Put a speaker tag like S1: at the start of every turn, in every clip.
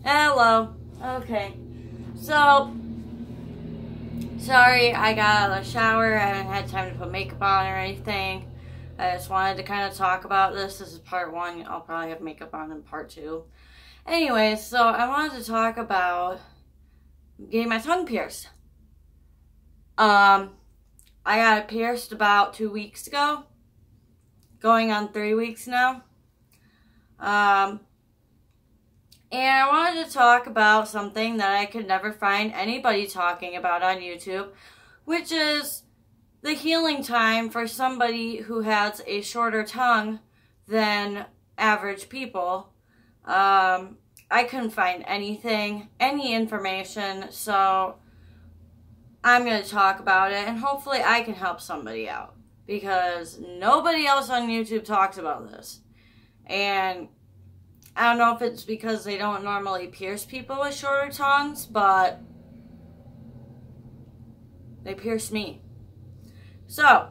S1: Hello. Okay. So, sorry I got out of the shower. I haven't had time to put makeup on or anything. I just wanted to kind of talk about this. This is part one. I'll probably have makeup on in part two. Anyway, so I wanted to talk about getting my tongue pierced. I got it pierced about 2 weeks ago. Going on 3 weeks now. And I wanted to talk about something that I could never find anybody talking about on YouTube, which is the healing time for somebody who has a shorter tongue than average people. I couldn't find anything, any information, so I'm going to talk about it, and hopefully I can help somebody out, because nobody else on YouTube talks about this. And I don't know if it's because they don't normally pierce people with shorter tongues, but they pierced me. So,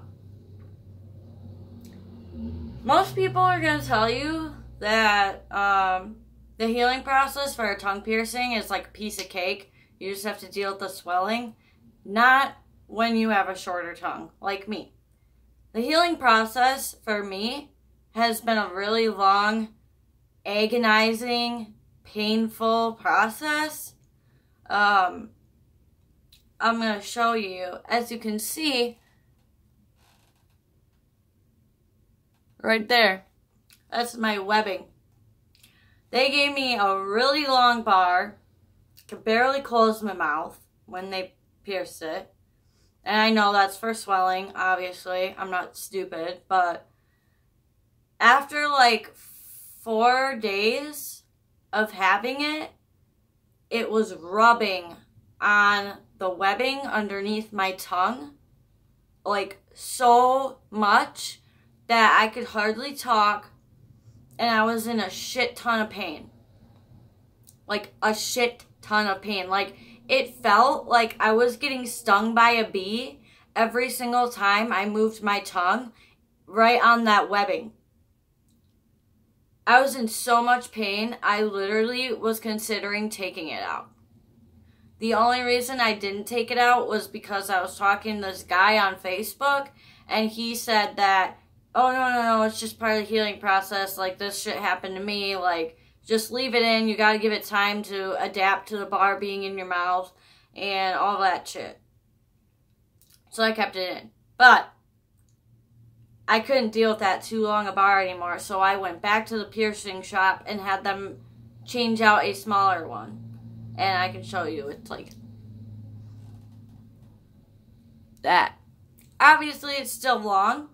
S1: most people are going to tell you that the healing process for a tongue piercing is like a piece of cake. You just have to deal with the swelling. Not when you have a shorter tongue, like me. The healing process for me has been a really long, agonizing, painful process. I'm going to show you. As you can see, right there, that's my webbing. They gave me a really long bar. Could barely close my mouth when they pierced it. And I know that's for swelling, obviously. I'm not stupid, but after like 4 days of having it, it was rubbing on the webbing underneath my tongue like so much that I could hardly talk, and I was in a shit ton of pain. Like a shit ton of pain. Like it felt like I was getting stung by a bee every single time I moved my tongue right on that webbing. I was in so much pain, I literally was considering taking it out. The only reason I didn't take it out was because I was talking to this guy on Facebook, and he said that, oh, no, it's just part of the healing process, like, this shit happened to me, like, just leave it in, you gotta give it time to adapt to the bar being in your mouth, and all that shit. So I kept it in. But I couldn't deal with that too long a bar anymore, so I went back to the piercing shop and had them change out a smaller one. And I can show you, it's like that. Obviously, it's still long,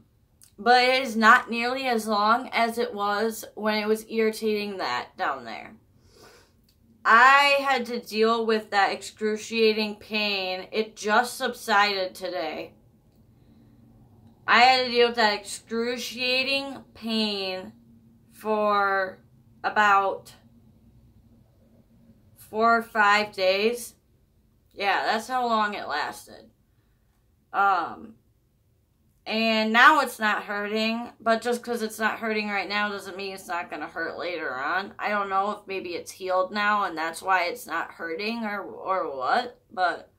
S1: but it is not nearly as long as it was when it was irritating that down there. I had to deal with that excruciating pain. It just subsided today. I had to deal with that excruciating pain for about 4 or 5 days. Yeah, that's how long it lasted. And now it's not hurting, but just because it's not hurting right now doesn't mean it's not going to hurt later on. I don't know if maybe it's healed now and that's why it's not hurting or what, but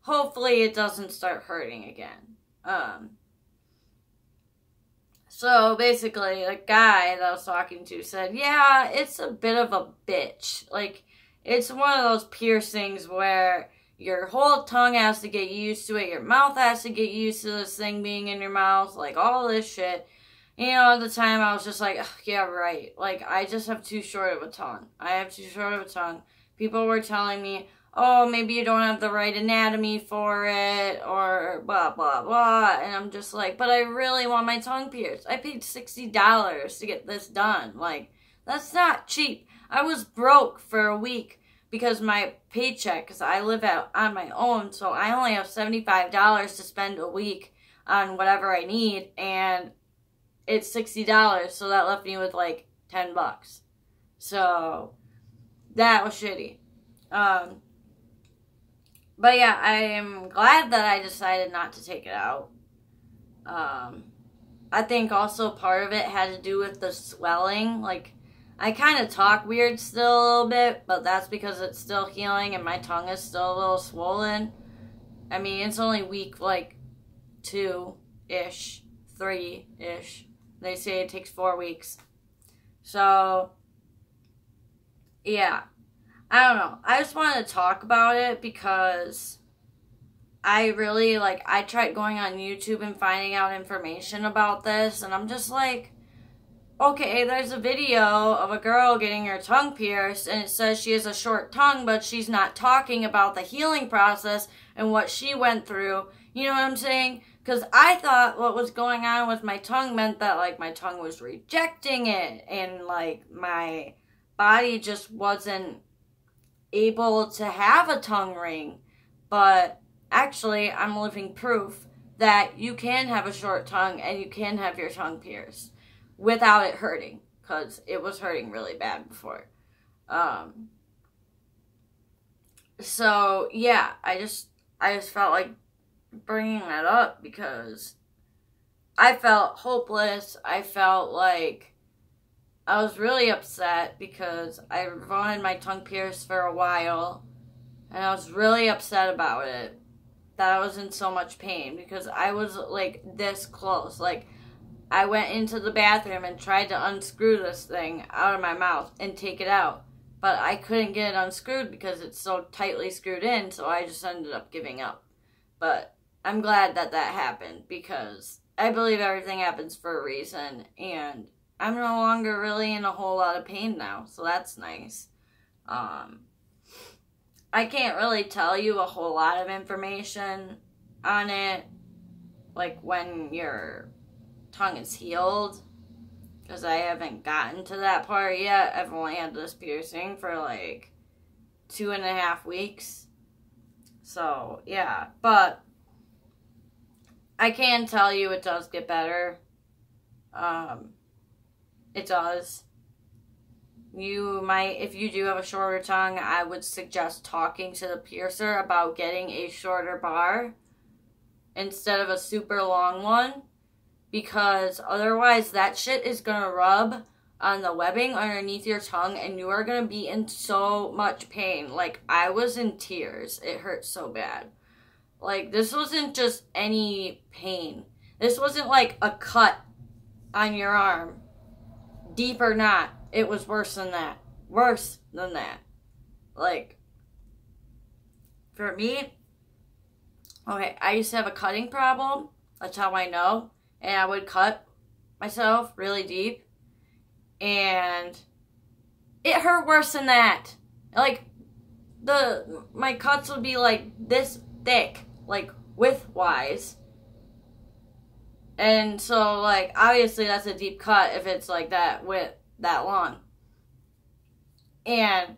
S1: hopefully it doesn't start hurting again. So basically, the guy that I was talking to said, yeah, it's a bit of a bitch. Like, it's one of those piercings where your whole tongue has to get used to it, your mouth has to get used to this thing being in your mouth, like, all this shit. You know, at the time, I was just like, yeah, right. Like, I just have too short of a tongue. I have too short of a tongue. People were telling me, oh, maybe you don't have the right anatomy for it, or blah, blah, blah. And I'm just like, but I really want my tongue pierced. I paid $60 to get this done. Like, that's not cheap. I was broke for a week because my paycheck, because I live out on my own, so I only have $75 to spend a week on whatever I need, and it's $60, so that left me with like $10. So that was shitty. But yeah, I am glad that I decided not to take it out. I think also part of it had to do with the swelling. Like, I kind of talk weird still a little bit, but that's because it's still healing and my tongue is still a little swollen. I mean, it's only week, like, 2-ish, 3-ish. They say it takes 4 weeks. So, yeah. I don't know. I just wanted to talk about it because I really, like, I tried going on YouTube and finding out information about this, and I'm just like, okay, there's a video of a girl getting her tongue pierced, and it says she has a short tongue, but she's not talking about the healing process and what she went through. You know what I'm saying? Because I thought what was going on with my tongue meant that, like, my tongue was rejecting it, and, like, my body just wasn't able to have a tongue ring. But actually, I'm living proof that you can have a short tongue and you can have your tongue pierced without it hurting, because it was hurting really bad before. So yeah, I just felt like bringing that up because I felt hopeless. I felt like I was really upset because I wanted my tongue pierced for a while, and I was really upset about it, that I was in so much pain because I was like this close. Like, I went into the bathroom and tried to unscrew this thing out of my mouth and take it out. But I couldn't get it unscrewed because it's so tightly screwed in, so I just ended up giving up. But I'm glad that that happened because I believe everything happens for a reason, and I'm no longer really in a whole lot of pain now, so that's nice. I can't really tell you a whole lot of information on it, like when your tongue is healed, because I haven't gotten to that part yet. I've only had this piercing for like 2.5 weeks. So, yeah. But I can tell you it does get better. It does. You might, if you do have a shorter tongue, I would suggest talking to the piercer about getting a shorter bar instead of a super long one. Because otherwise that shit is going to rub on the webbing underneath your tongue and you are going to be in so much pain. Like, I was in tears. It hurt so bad. Like, this wasn't just any pain. This wasn't like a cut on your arm. Deep or not, it was worse than that. Worse than that. Like, for me, okay, I used to have a cutting problem. That's how I know. And I would cut myself really deep. And it hurt worse than that. Like, my cuts would be like this thick. Like, width-wise. And so, like, obviously that's a deep cut if it's like that width, that long. And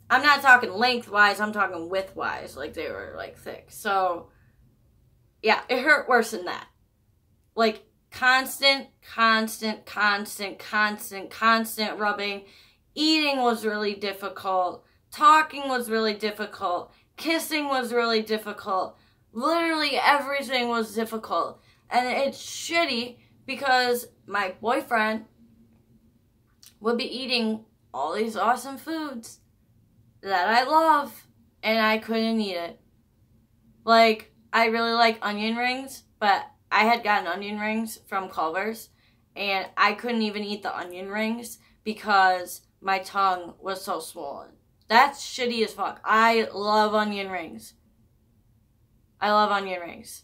S1: I'm not talking lengthwise, I'm talking width-wise. Like, they were, like, thick. So, yeah, it hurt worse than that. Like, constant rubbing. Eating was really difficult. Talking was really difficult. Kissing was really difficult. Literally everything was difficult. And it's shitty because my boyfriend would be eating all these awesome foods that I love, and I couldn't eat it. Like, I really like onion rings, but I had gotten onion rings from Culver's, and I couldn't even eat the onion rings because my tongue was so swollen. That's shitty as fuck. I love onion rings. I love onion rings.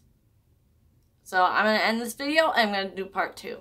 S1: So I'm going to end this video, and I'm going to do part 2.